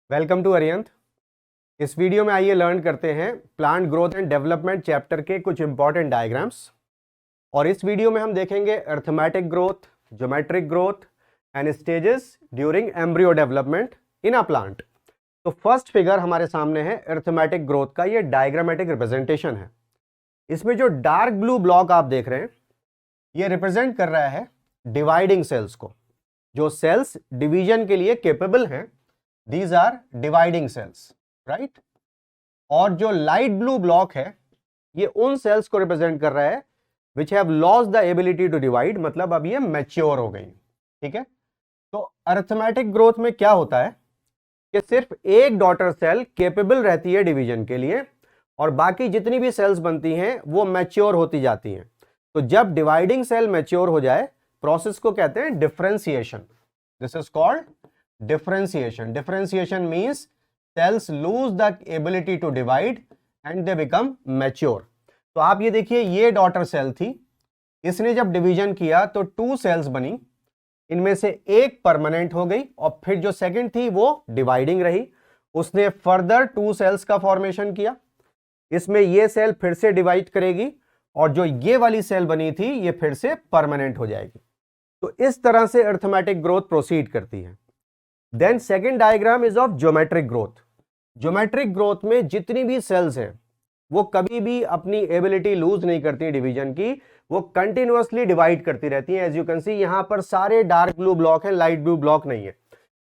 Welcome to अरियंत। इस video में आइए लर्न करते हैं plant growth and development chapter के कुछ इंपॉर्टेंट डायग्राम्स। और इस वीडियो में हम देखेंगे arithmetic growth, geometric growth and stages during embryo development in a plant. तो फर्स्ट फिगर हमारे सामने है अर्थमेटिक ग्रोथ का, ये डायग्रामेटिक रिप्रेजेंटेशन है। इसमें जो डार्क ब्लू ब्लॉक आप देख रहे हैं ये रिप्रेजेंट कर रहा है डिवाइडिंग सेल्स को। जो सेल्स डिवीजन के लिए केपेबल हैं, these are dividing cells, right? और जो लाइट ब्लू ब्लॉक है ये उन सेल्स को रिप्रेजेंट कर रहा है which have lost the ability to divide, मतलब अब ये मैच्योर हो गई। ठीक है, तो अरिथमेटिक ग्रोथ में क्या होता है कि सिर्फ एक डॉटर सेल केपेबल रहती है डिवीजन के लिए और बाकी जितनी भी सेल्स बनती हैं वो मैच्योर होती जाती हैं। तो जब डिवाइडिंग सेल मैच्योर हो जाए प्रोसेस को कहते हैं differentiation. This is called differentiation. Differentiation means cells lose the ability to divide and they become mature. तो आप ये देखिए, ये डॉटर सेल थी, इसने जब डिवीजन किया तो 2 सेल्स बनी, इनमें से एक परमानेंट हो गई और फिर जो सेकंड थी वो डिवाइडिंग रही, उसने फर्दर 2 सेल्स का फॉर्मेशन किया। इसमें ये सेल फिर से डिवाइड करेगी और जो ये वाली सेल बनी थी ये फिर से परमानेंट हो जाएगी। तो इस तरह से अरिथमेटिक ग्रोथ प्रोसीड करती है। Then second diagram is of geometric growth. Geometric growth में जितनी भी सेल्स हैं वो कभी भी अपनी एबिलिटी लूज नहीं करती डिवीजन की, वो कंटिन्यूअसली डिवाइड करती रहती हैं। एज यू कैन सी यहां पर सारे डार्क ब्लू ब्लॉक है, लाइट ब्लू ब्लॉक नहीं है।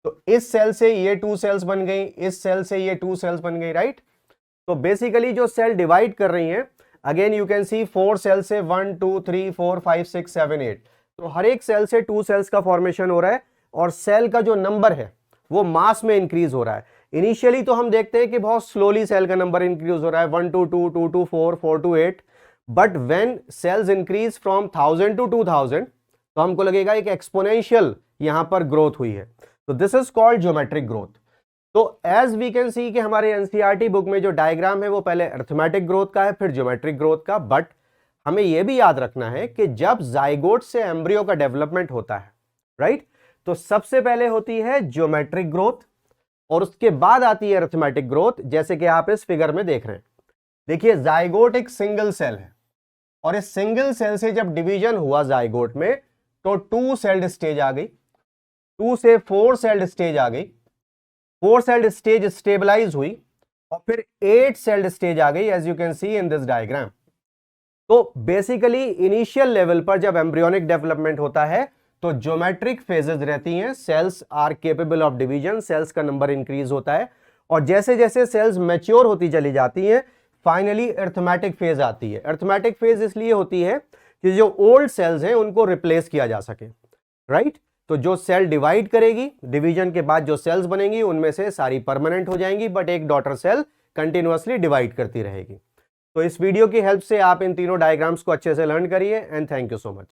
तो इस सेल से ये 2 सेल्स बन गई, इस सेल से ये 2 सेल्स बन गई, राइट। तो बेसिकली जो सेल डिवाइड कर रही हैं, again you can see 4 cell से 1 2 3 4 5 6 7 8, तो हर एक सेल से 2 सेल्स का फॉर्मेशन हो रहा है और सेल का जो नंबर है वो मास में इंक्रीज हो रहा है। इनिशियली तो हम देखते हैं कि बहुत स्लोली सेल का नंबर इंक्रीज हो रहा है, 1 to 2 2 to 4 4 to 8, but when cells increase from 1000 to 2000 तो हमको लगेगा एक एक्सपोनेंशियल यहां पर ग्रोथ हुई है। तो this is called geometric growth. तो एज वी कैन सी कि हमारे एनसीईआरटी बुक में जो डायग्राम है वो पहले अरिथमेटिक ग्रोथ का है, फिर ज्योमेट्रिक ग्रोथ का। बट हमें यह भी याद रखना है कि जब जाइगोट से एम्ब्रियो का डेवलपमेंट होता है, राइट, तो सबसे पहले होती है ज्योमेट्रिक ग्रोथ और उसके बाद आती है अरिथमेटिक ग्रोथ, जैसे कि आप इस फिगर में देख रहे हैं। देखिए, जाइगोट एक सिंगल सेल है और इस सिंगल सेल से जब डिवीजन हुआ जाइगोट में तो 2 सेल्ड स्टेज आ गई, 2 से 4 सेल्ड स्टेज आ गई, 4 सेल्ड स्टेज स्टेबलाइज हुई और फिर 8 सेल्ड स्टेज आ गई, as you can see in this diagram. तो बेसिकली इनिशियल लेवल पर जब एम्ब्रियोनिक डेवलपमेंट होता है तो ज्योमेट्रिक फेजेस रहती हैं, cells are capable of division, cells का नंबर इंक्रीज होता है और जैसे जैसे सेल्स मैच्योर होती चली जाती हैं फाइनली अरिथमेटिक फेज आती है। अरिथमेटिक फेज इसलिए होती है कि जो ओल्ड सेल्स हैं उनको रिप्लेस किया जा सके, राइट। तो जो सेल डिवाइड करेगी, डिवीजन के बाद जो सेल्स बनेंगी उनमें से सारी परमानेंट हो जाएंगी, बट एक डॉटर सेल कंटिन्यूअसली डिवाइड करती रहेगी। तो इस वीडियो की हेल्प से आप इन तीनों डायग्राम्स को अच्छे से लर्न करिए and thank you so much.